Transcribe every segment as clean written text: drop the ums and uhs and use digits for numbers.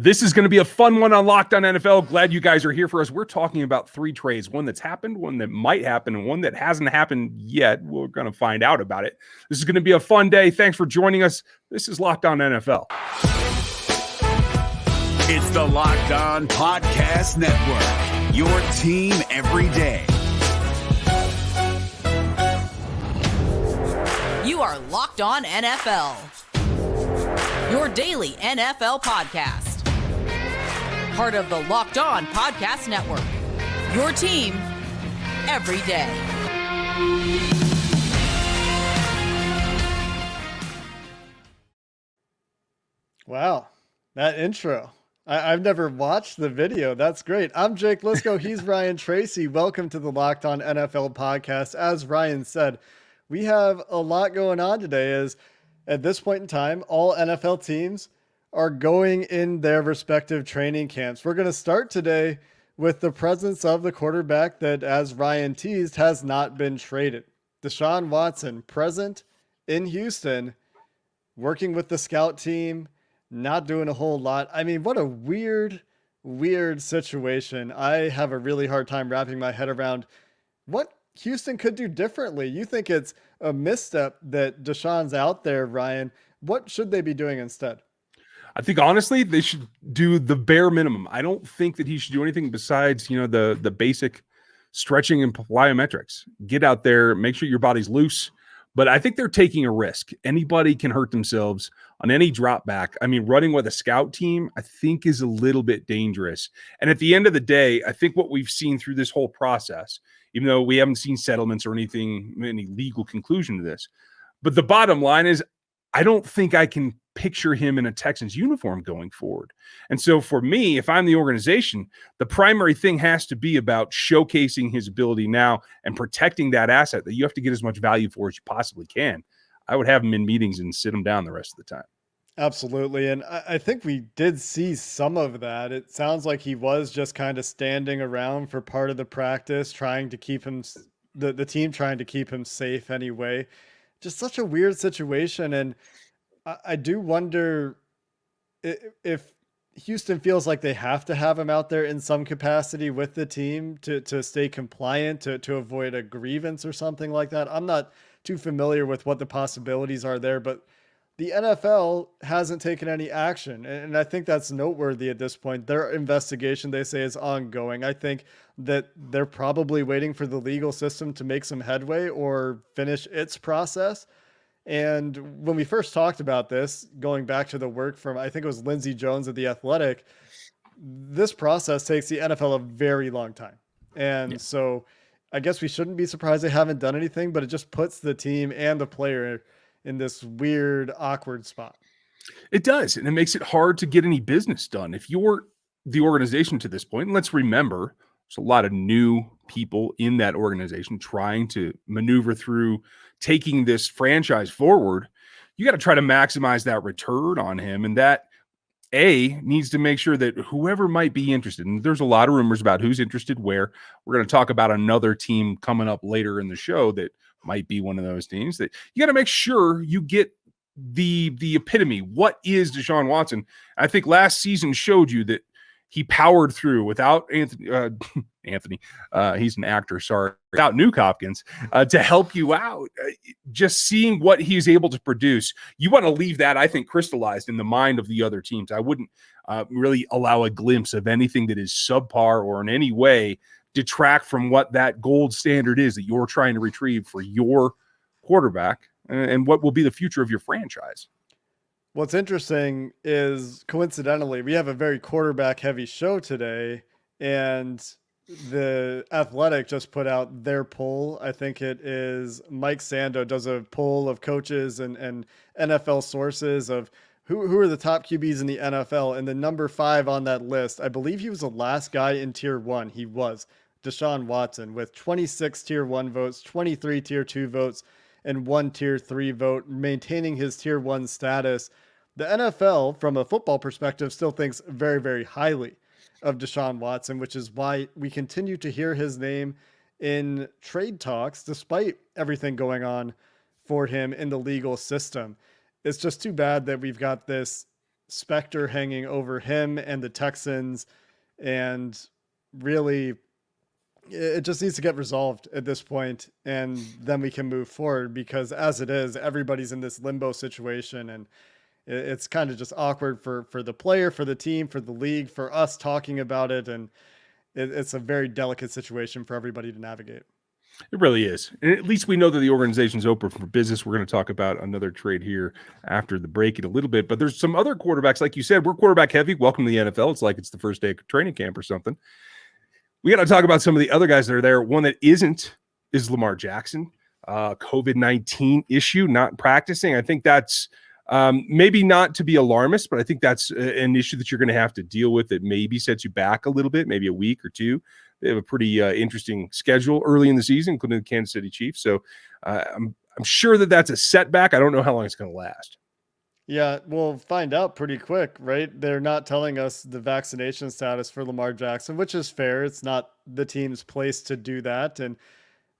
This is going to be a fun one on Locked On NFL. Glad you guys are here for us. We're talking about 3 trades, one that's happened, one that might happen, and one that hasn't happened yet. We're going to find out about it. This is going to be a fun day. Thanks for joining us. This is Locked On NFL. It's the Locked On Podcast Network, your team every day. You are Locked On NFL, your daily NFL podcast. Part of the Locked On Podcast Network, your team every day. Wow, that intro. I've never watched the video. That's great. I'm Jake Liscow. He's Ryan Tracy. Welcome to the Locked On NFL podcast. As Ryan said, we have a lot going on today as at this point in time, all NFL teams are going in their respective training camps. We're going to start today with the presence of the quarterback that, as Ryan teased, has not been traded. Deshaun Watson present in Houston, working with the scout team, not doing a whole lot. I mean, what a weird situation. I have a really hard time wrapping my head around what Houston could do differently. You think it's a misstep that Deshaun's out there, Ryan. What should they be doing instead? I think, honestly, they should do the bare minimum. I don't think that he should do anything besides, the basic stretching and plyometrics. Get out there, make sure your body's loose. But I think they're taking a risk. Anybody can hurt themselves on any drop back. I mean, running with a scout team, I think, is a little bit dangerous. And at the end of the day, I think what we've seen through this whole process, even though we haven't seen settlements or any legal conclusion to this, but the bottom line is, I don't think I can picture him in a Texans uniform going forward. And so for me, if I'm the organization, the primary thing has to be about showcasing his ability now and protecting that asset that you have to get as much value for as you possibly can. I would have him in meetings and sit him down the rest of the time. Absolutely. And I think we did see some of that. It sounds like he was just kind of standing around for part of the practice, trying to keep him, the team trying to keep him safe anyway. Just such a weird situation. And I do wonder if Houston feels like they have to have him out there in some capacity with the team to stay compliant, to avoid a grievance or something like that. I'm not too familiar with what the possibilities are there, but the NFL hasn't taken any action. And I think that's noteworthy at this point. Their investigation, they say, is ongoing. I think that they're probably waiting for the legal system to make some headway or finish its process. And when we first talked about this, going back to the work from, I think it was Lindsey Jones at The Athletic, this process takes the NFL a very long time. And so I guess we shouldn't be surprised they haven't done anything, but it just puts the team and the player in this weird, awkward spot. It does. And it makes it hard to get any business done. If you're the organization to this point, and let's remember, there's a lot of new people in that organization trying to maneuver through taking this franchise forward. You got to try to maximize that return on him. And that needs to make sure that whoever might be interested, and there's a lot of rumors about who's interested where. We're going to talk about another team coming up later in the show that might be one of those teams, that you got to make sure you get the epitome. What is Deshaun Watson? I think last season showed you that he powered through without Anthony. He's an actor, sorry. Without Nuke Hopkins to help you out. Just seeing what he's able to produce, you want to leave that, I think, crystallized in the mind of the other teams. I wouldn't really allow a glimpse of anything that is subpar or in any way detract from what that gold standard is that you're trying to retrieve for your quarterback and what will be the future of your franchise. What's interesting is, coincidentally, we have a very quarterback heavy show today, and the Athletic just put out their poll. I think it is Mike Sando does a poll of coaches and NFL sources of who are the top QBs in the NFL. And the number 5 on that list, I believe he was the last guy in tier 1. He was Deshaun Watson with 26 tier 1 votes, 23 tier 2 votes, and 1 tier 3 vote, maintaining his tier 1 status. The NFL, from a football perspective, still thinks very, very highly of Deshaun Watson, which is why we continue to hear his name in trade talks, despite everything going on for him in the legal system. It's just too bad that we've got this specter hanging over him and the Texans. And really, it just needs to get resolved at this point, and then we can move forward, because as it is, everybody's in this limbo situation, and it's kind of just awkward for the player, for the team, for the league, for us talking about it. And it's a very delicate situation for everybody to navigate. It really is. And at least we know that the organization's open for business. We're going to talk about another trade here after the break in a little bit. But there's some other quarterbacks. Like you said, we're quarterback heavy. Welcome to the NFL. It's like it's the first day of training camp or something. We got to talk about some of the other guys that are there. One that isn't is Lamar Jackson. COVID-19 issue, not practicing. I think that's maybe not to be alarmist, but I think that's an issue that you're going to have to deal with that maybe sets you back a little bit, maybe a week or two. They have a pretty interesting schedule early in the season, including the Kansas City Chiefs. So I'm sure that that's a setback. I don't know how long it's going to last. Yeah, we'll find out pretty quick, right? They're not telling us the vaccination status for Lamar Jackson, which is fair. It's not the team's place to do that. And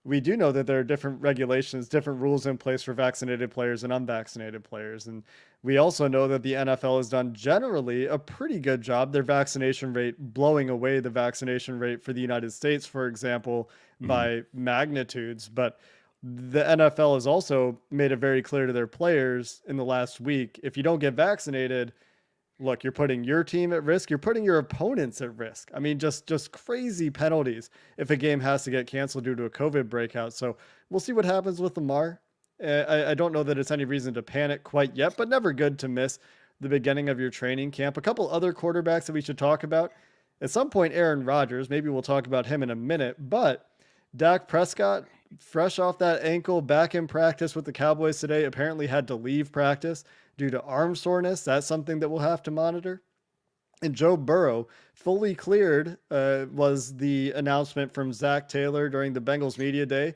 we do know that there are different regulations, different rules in place for vaccinated players and unvaccinated players. And we also know that the NFL has done generally a pretty good job, their vaccination rate blowing away the vaccination rate for the United States, for example, by magnitudes. But the NFL has also made it very clear to their players in the last week, if you don't get vaccinated, look, you're putting your team at risk. You're putting your opponents at risk. I mean, just crazy penalties if a game has to get canceled due to a COVID breakout. So we'll see what happens with Lamar. I don't know that it's any reason to panic quite yet, but never good to miss the beginning of your training camp. A couple other quarterbacks that we should talk about. At some point, Aaron Rodgers, maybe we'll talk about him in a minute, but Dak Prescott, fresh off that ankle, back in practice with the Cowboys today, apparently had to leave practice due to arm soreness. That's something that we'll have to monitor. And Joe Burrow, fully cleared, was the announcement from Zach Taylor during the Bengals media day,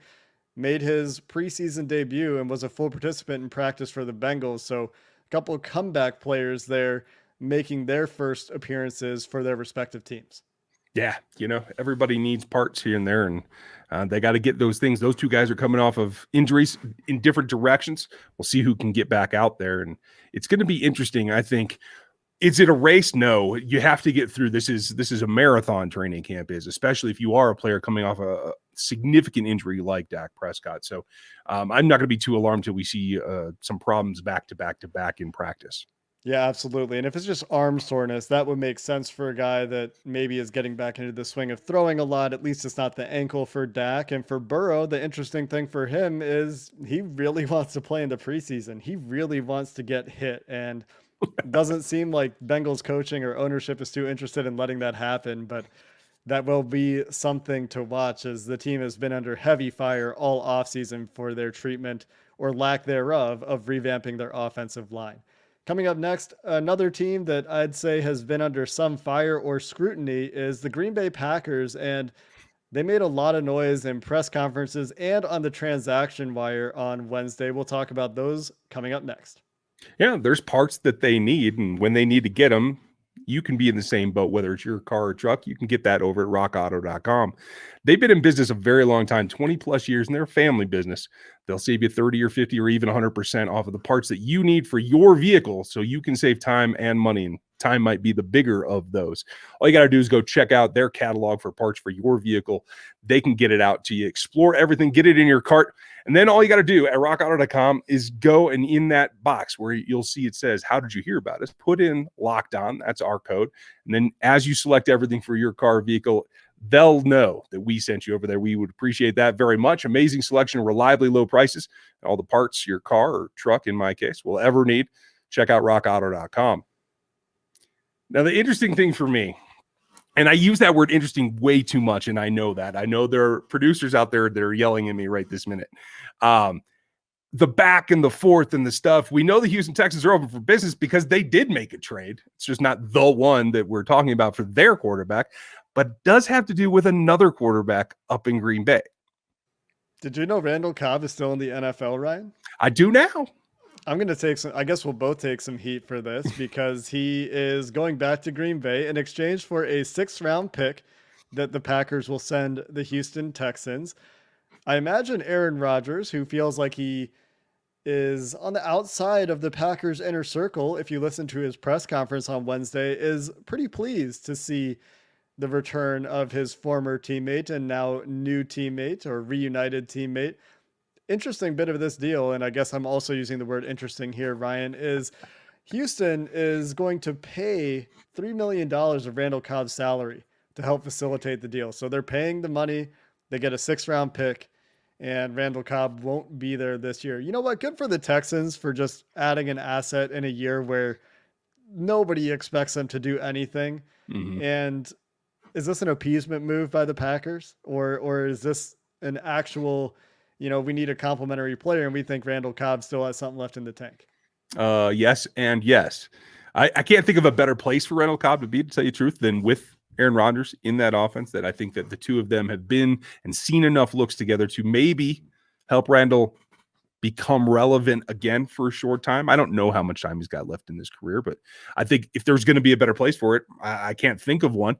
made his preseason debut and was a full participant in practice for the Bengals. So a couple of comeback players there making their first appearances for their respective teams. Yeah, everybody needs parts here and there, and they got to get those things. Those two guys are coming off of injuries in different directions. We'll see who can get back out there, and it's going to be interesting, I think. Is it a race? No, you have to get through. This is a marathon. Training camp is, especially if you are a player coming off a significant injury like Dak Prescott. So I'm not going to be too alarmed till we see some problems back to back in practice. Yeah, absolutely. And if it's just arm soreness, that would make sense for a guy that maybe is getting back into the swing of throwing a lot. At least it's not the ankle for Dak. And for Burrow, the interesting thing for him is he really wants to play in the preseason. He really wants to get hit. And doesn't seem like Bengals coaching or ownership is too interested in letting that happen. But that will be something to watch, as the team has been under heavy fire all offseason for their treatment or lack thereof of revamping their offensive line. Coming up next, another team that I'd say has been under some fire or scrutiny is the Green Bay Packers, and they made a lot of noise in press conferences and on the transaction wire on Wednesday. We'll talk about those coming up next. Yeah, there's parts that they need, and when they need to get them, you can be in the same boat, whether it's your car or truck. You can get that over at rockauto.com. They've been in business a very long time, 20 plus years, and they're a family business. They'll save you 30 or 50 or even 100% off of the parts that you need for your vehicle, so you can save time and money, and time might be the bigger of those. All you got to do is go check out their catalog for parts for your vehicle. They can get it out to you, explore everything, get it in your cart, and then all you got to do at rockauto.com is go, and in that box where you'll see it says, how did you hear about us? Put in Locked On. That's our code. And then as you select everything for your car or vehicle, they'll know that we sent you over there. We would appreciate that very much. Amazing selection, reliably low prices, all the parts your car or truck, in my case, will ever need. Check out rockauto.com. Now, the interesting thing for me, and I use that word interesting way too much, and I know that. I know there are producers out there that are yelling at me right this minute. The back and the forth and the stuff, we know the Houston Texans are open for business because they did make a trade. It's just not the one that we're talking about for their quarterback, but it does have to do with another quarterback up in Green Bay. Did you know Randall Cobb is still in the NFL, Ryan? I do now. I'm going to take some, I guess we'll both take some heat for this, because he is going back to Green Bay in exchange for a 6th-round pick that the Packers will send the Houston Texans. I imagine Aaron Rodgers, who feels like he is on the outside of the Packers inner circle. If you listen to his press conference on Wednesday, is pretty pleased to see the return of his former teammate and now new teammate or reunited teammate. Interesting bit of this deal, and I guess I'm also using the word interesting here, Ryan, is Houston is going to pay $3 million of Randall Cobb's salary to help facilitate the deal. So they're paying the money, they get a 6th-round pick, and Randall Cobb won't be there this year. You know what? Good for the Texans for just adding an asset in a year where nobody expects them to do anything. Mm-hmm. And is this an appeasement move by the Packers, or is this an actual, we need a complimentary player and we think Randall Cobb still has something left in the tank? Yes and yes. I can't think of a better place for Randall Cobb to be, to tell you the truth, than with Aaron Rodgers in that offense. That I think that the two of them have been and seen enough looks together to maybe help Randall become relevant again for a short time. I don't know how much time he's got left in his career, but I think if there's going to be a better place for it, I can't think of one.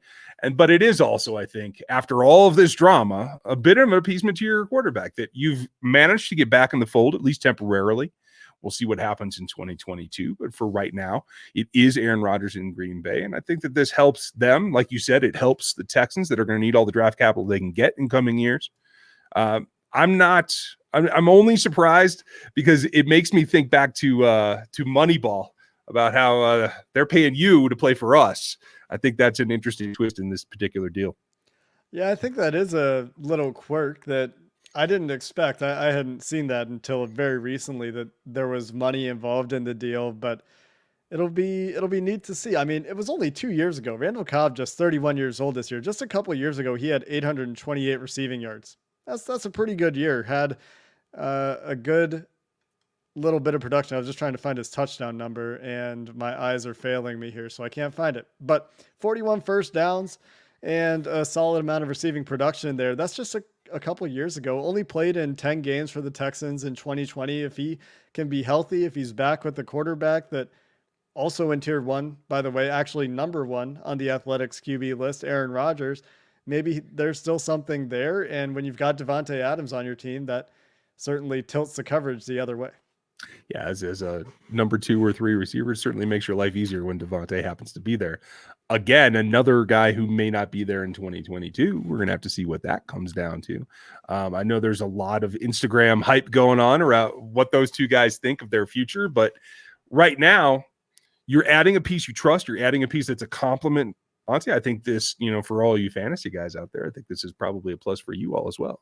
But it is also, I think, after all of this drama, a bit of an appeasement to your quarterback that you've managed to get back in the fold, at least temporarily. We'll see what happens in 2022. But for right now, it is Aaron Rodgers in Green Bay. And I think that this helps them. Like you said, it helps the Texans that are going to need all the draft capital they can get in coming years. I'm only surprised because it makes me think back to Moneyball about how they're paying you to play for us. I think that's an interesting twist in this particular deal. Yeah, I think that is a little quirk that I didn't expect. I hadn't seen that until very recently, that there was money involved in the deal, but it'll be neat to see. I mean, it was only 2 years ago. Randall Cobb, just 31 years old this year. Just a couple of years ago, he had 828 receiving yards. That's a pretty good year. Had a good little bit of production. I was just trying to find his touchdown number, and my eyes are failing me here, so I can't find it. But 41 first downs and a solid amount of receiving production there. That's just a couple of years ago. Only played in 10 games for the Texans in 2020. If he can be healthy, if he's back with the quarterback that also in tier 1, by the way, actually number 1 on the Athletics QB list, Aaron Rodgers, maybe there's still something there. And when you've got Devante Adams on your team, that certainly tilts the coverage the other way. Yeah, as a number 2 or 3 receiver, it certainly makes your life easier when Devante happens to be there. Again, another guy who may not be there in 2022. We're going to have to see what that comes down to. I know there's a lot of Instagram hype going on around what those two guys think of their future, but right now, you're adding a piece you trust. You're adding a piece that's a compliment. Honestly, I think this, for all you fantasy guys out there, I think this is probably a plus for you all as well.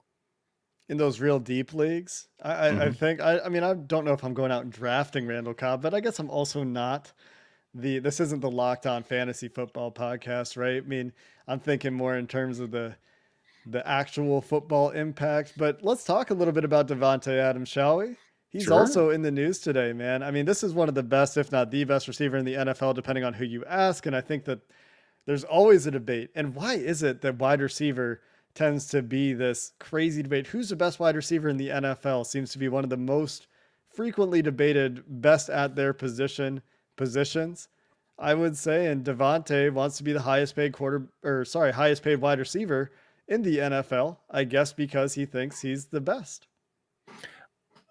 In those real deep leagues, I think, I mean, I don't know if I'm going out and drafting Randall Cobb, but I guess I'm also not. This isn't the Locked On Fantasy Football podcast, right? I mean, I'm thinking more in terms of the actual football impact. But let's talk a little bit about Devante Adams, shall we? He's also in the news today, man. I mean, this is one of the best, if not the best receiver in the NFL, depending on who you ask. And I think that there's always a debate. And why is it that wide receiver tends to be this crazy debate? Who's the best wide receiver in the NFL seems to be one of the most frequently debated best at their positions, I would say. And Devante wants to be the highest paid highest paid wide receiver in the NFL, I guess, because he thinks he's the best.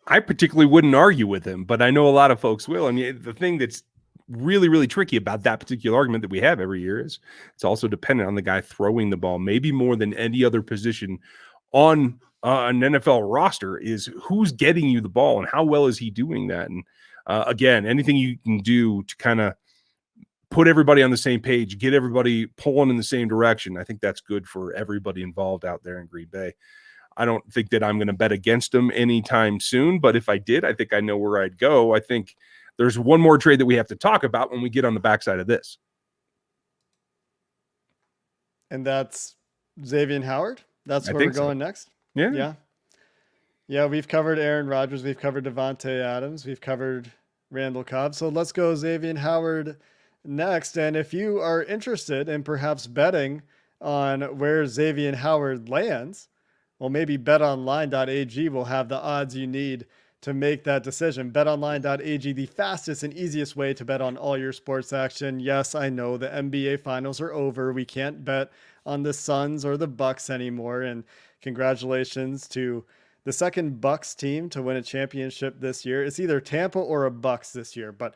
I particularly wouldn't argue with him, but I know a lot of folks will. I mean, the thing that's really, really tricky about that particular argument that we have every year is it's also dependent on the guy throwing the ball, maybe more than any other position on an NFL roster, is who's getting you the ball and how well is he doing that. And again, anything you can do to kind of put everybody on the same page, get everybody pulling in the same direction, I think that's good for everybody involved out there in Green Bay. I don't think that I'm going to bet against him anytime soon, but if I did, I think I know where I'd go. I think there's one more trade that we have to talk about when we get on the backside of this. And that's Xavian Howard. That's where we're going next. Yeah. Yeah. We've covered Aaron Rodgers. We've covered Devante Adams. We've covered Randall Cobb. So let's go Xavian Howard next. And if you are interested in perhaps betting on where Xavian Howard lands, well, maybe betonline.ag will have the odds you need to make that decision. BetOnline.ag, the fastest and easiest way to bet on all your sports action. Yes, I know the NBA finals are over. We can't bet on the Suns or the Bucks anymore. And congratulations to the second Bucks team to win a championship this year. It's either Tampa or a Bucks this year, but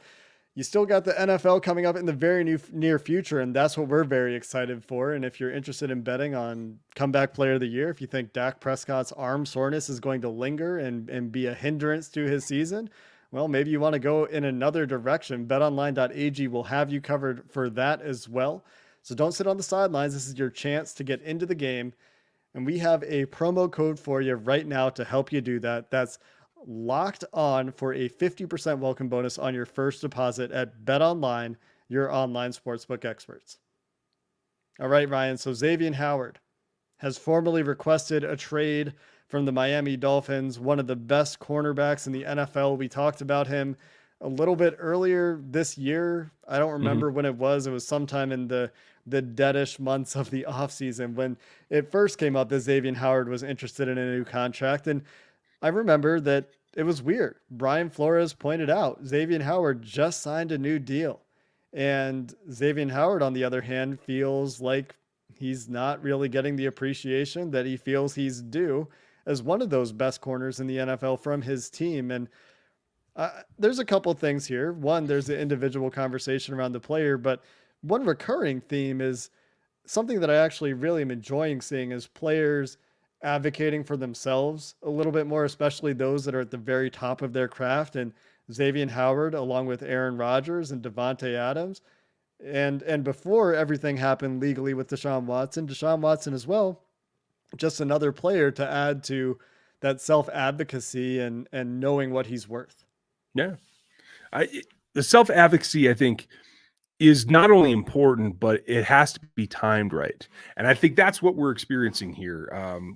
you still got the NFL coming up in the very near future, and that's what we're very excited for. And if you're interested in betting on comeback player of the year, if you think Dak Prescott's arm soreness is going to linger and be a hindrance to his season, well, maybe you want to go in another direction. BetOnline.ag will have you covered for that as well. So don't sit on the sidelines. This is your chance to get into the game. And we have a promo code for you right now to help you do that. That's Locked On for a 50% welcome bonus on your first deposit at BetOnline, your online sportsbook experts. All right, Ryan. So Xavian Howard has formally requested a trade from the Miami Dolphins, one of the best cornerbacks in the NFL. We talked about him a little bit earlier this year. I don't remember when it was. It was sometime in the deadish months of the offseason when it first came up that Xavian Howard was interested in a new contract. And I remember that it was weird. Brian Flores pointed out Xavian Howard just signed a new deal. And Xavian Howard, on the other hand, feels like he's not really getting the appreciation that he feels he's due as one of those best corners in the NFL from his team. And there's a couple things here. One, there's the individual conversation around the player, but one recurring theme is something that I actually really am enjoying seeing is players advocating for themselves a little bit more, especially those that are at the very top of their craft. And Xavian Howard, along with Aaron Rodgers and Devante Adams. And before everything happened legally with Deshaun Watson as well, just another player to add to that self-advocacy and knowing what he's worth. Yeah. The self-advocacy, I think, is not only important, but it has to be timed right. And I think that's what we're experiencing here.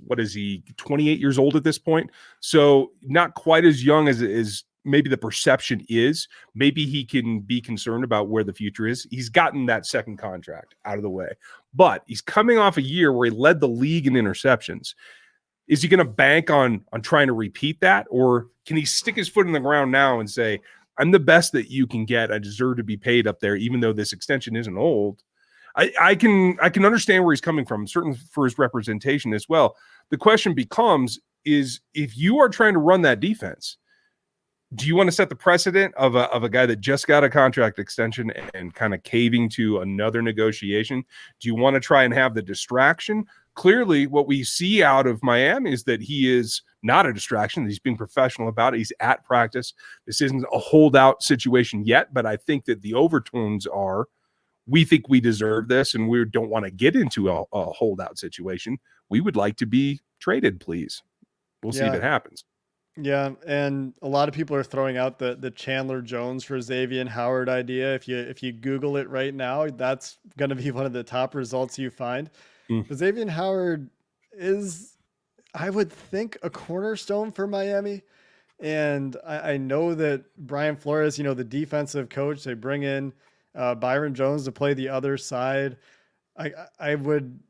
What is he, 28 years old at this point? So not quite as young as maybe the perception is. Maybe he can be concerned about where the future is. He's gotten that second contract out of the way, but he's coming off a year where he led the league in interceptions. Is he going to bank on trying to repeat that? Or can he stick his foot in the ground now and say, I'm the best that you can get. I deserve to be paid up there, even though this extension isn't old. I can understand where he's coming from, certainly for his representation as well. The question becomes is if you are trying to run that defense, do you want to set the precedent of a guy that just got a contract extension and kind of caving to another negotiation? Do you want to try and have the distraction? Clearly, what we see out of Miami is that he is not a distraction. He's being professional about it. He's at practice. This isn't a holdout situation yet, but I think that the overtones are, we think we deserve this, and we don't want to get into a holdout situation. We would like to be traded, please. We'll see if it happens. Yeah, and a lot of people are throwing out the Chandler Jones for Xavian Howard idea. If you Google it right now, that's going to be one of the top results you find. But Xavian Howard is, I would think, a cornerstone for Miami. And I know that Brian Flores, the defensive coach, they bring in Byron Jones to play the other side. I would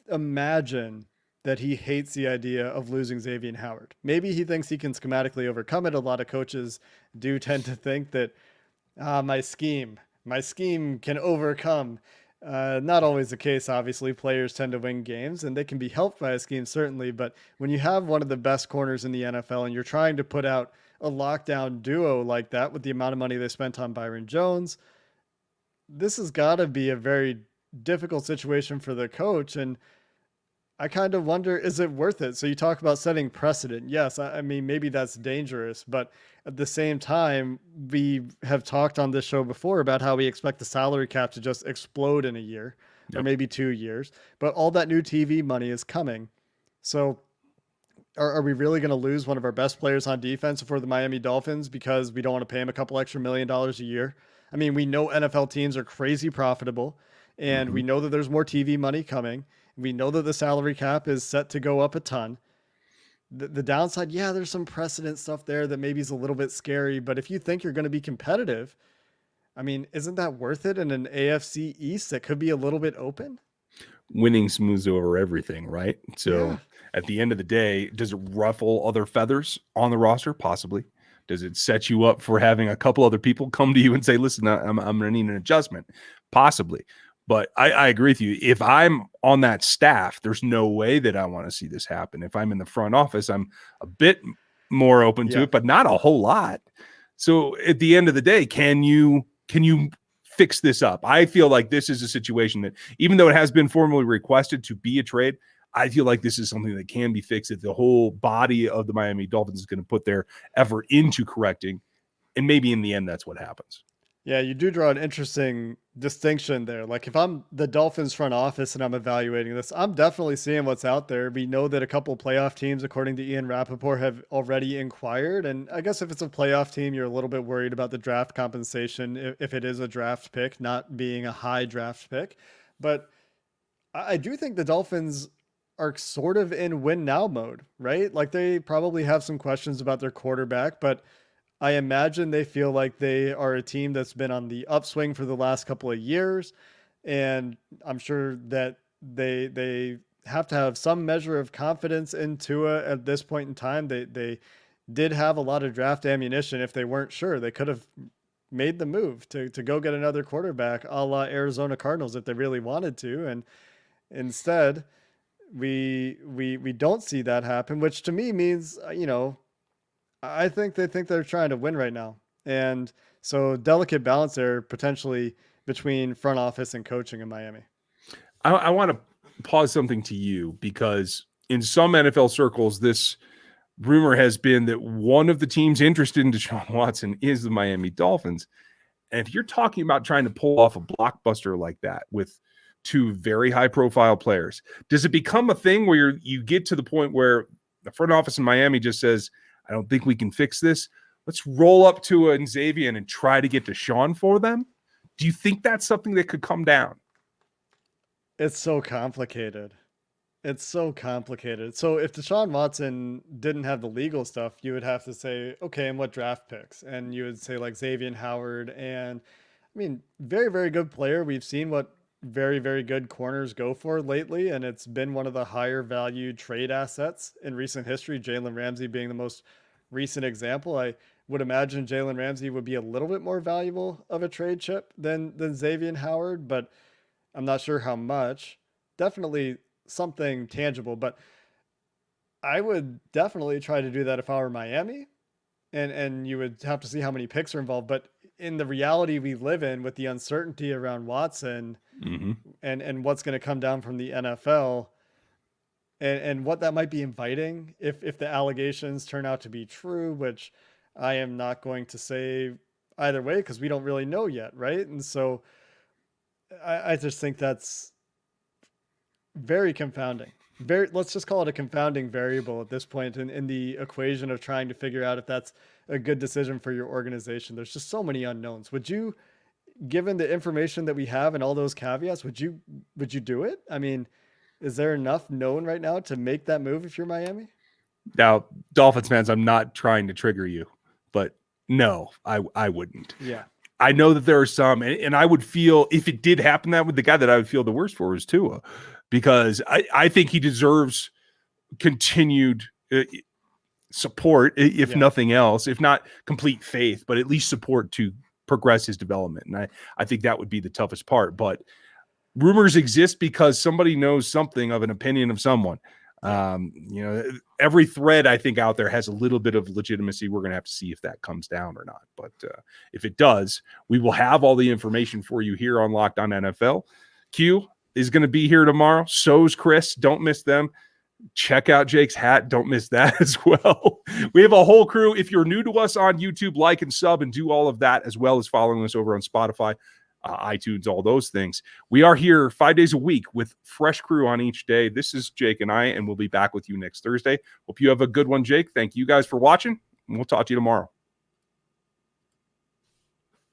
imagine that he hates the idea of losing Xavian Howard. Maybe he thinks he can schematically overcome it. A lot of coaches do tend to think that my scheme can overcome. Not always the case, obviously. Players tend to win games, and they can be helped by a scheme, certainly. But when you have one of the best corners in the NFL and you're trying to put out a lockdown duo like that with the amount of money they spent on Byron Jones, this has got to be a very difficult situation for the coach. And I kind of wonder, is it worth it? So you talk about setting precedent. Yes, I mean, maybe that's dangerous, but at the same time, we have talked on this show before about how we expect the salary cap to just explode in a year or maybe 2 years, but all that new TV money is coming. So are we really going to lose one of our best players on defense for the Miami Dolphins because we don't want to pay him a couple extra $1 million a year? I mean, we know NFL teams are crazy profitable, and we know that there's more TV money coming. We know that the salary cap is set to go up a ton. The downside, yeah, there's some precedent stuff there that maybe is a little bit scary, but if you think you're going to be competitive, I mean, isn't that worth it in an AFC East that could be a little bit open? Winning smooths over everything, right? So at the end of the day, does it ruffle other feathers on the roster? Possibly. Does it set you up for having a couple other people come to you and say, listen, I'm going to need an adjustment? Possibly. But I agree with you. If I'm on that staff, there's no way that I want to see this happen. If I'm in the front office, I'm a bit more open to it, but not a whole lot. So at the end of the day, can you fix this up? I feel like this is a situation that, even though it has been formally requested to be a trade, I feel like this is something that can be fixed, that the whole body of the Miami Dolphins is going to put their effort into correcting. And maybe in the end, that's what happens. Yeah, you do draw an interesting distinction there. Like if I'm the Dolphins front office and I'm evaluating this, I'm definitely seeing what's out there. We know that a couple playoff teams, according to Ian Rappaport, have already inquired. And I guess if it's a playoff team, you're a little bit worried about the draft compensation if it is a draft pick, not being a high draft pick. But I do think the Dolphins are sort of in win now mode, right? Like they probably have some questions about their quarterback, but I imagine they feel like they are a team that's been on the upswing for the last couple of years. And I'm sure that they have to have some measure of confidence in Tua at this point in time. They did have a lot of draft ammunition. If they weren't sure, they could have made the move to go get another quarterback a la Arizona Cardinals if they really wanted to. And instead, we don't see that happen, which to me means, I think they're trying to win right now. And so delicate balance there potentially between front office and coaching in Miami. I want to pause something to you, because in some NFL circles, this rumor has been that one of the teams interested in Deshaun Watson is the Miami Dolphins. And if you're talking about trying to pull off a blockbuster like that with two very high profile players, does it become a thing where you get to the point where the front office in Miami just says, I don't think we can fix this. Let's roll up to a Xavian and try to get Deshaun for them? Do you think that's something that could come down? It's so complicated. It's so complicated. So if Deshaun Watson didn't have the legal stuff, you would have to say, okay, and what draft picks? And you would say like Xavian Howard. And I mean, very, very good player. We've seen what very, very good corners go for lately, and it's been one of the higher valued trade assets in recent history, Jalen Ramsey being the most recent example. I would imagine Jalen Ramsey would be a little bit more valuable of a trade chip than Xavian Howard, but I'm not sure how much. Definitely something tangible, but I would definitely try to do that if I were Miami, and you would have to see how many picks are involved. But in the reality we live in, with the uncertainty around Watson and what's going to come down from the NFL and what that might be inviting if the allegations turn out to be true, which I am not going to say either way because we don't really know yet, right? And so I just think that's very confounding. Let's just call it a confounding variable at this point in the equation of trying to figure out if that's a good decision for your organization. There's just so many unknowns. Would you, given the information that we have and all those caveats, would you do it? I mean, is there enough known right now to make that move if you're Miami? Now, Dolphins fans, I'm not trying to trigger you, but no, I wouldn't. Yeah. I know that there are some, and I would feel, if it did happen that way, the guy that I would feel the worst for is Tua, because I think he deserves continued support, if nothing else, if not complete faith, but at least support to progress his development. And I think that would be the toughest part. But rumors exist because somebody knows something of an opinion of someone. Every thread I think out there has a little bit of legitimacy. We're going to have to see if that comes down or not. But if it does, we will have all the information for you here on Locked On NFL. Q is going to be here tomorrow. So's Chris. Don't miss them. Check out Jake's hat. Don't miss that as well. We have a whole crew. If you're new to us on YouTube, like and sub and do all of that, as well as following us over on Spotify, iTunes, all those things. We are here 5 days a week with fresh crew on each day. This is Jake and I, and we'll be back with you next Thursday. Hope you have a good one, Jake. Thank you guys for watching, and we'll talk to you tomorrow.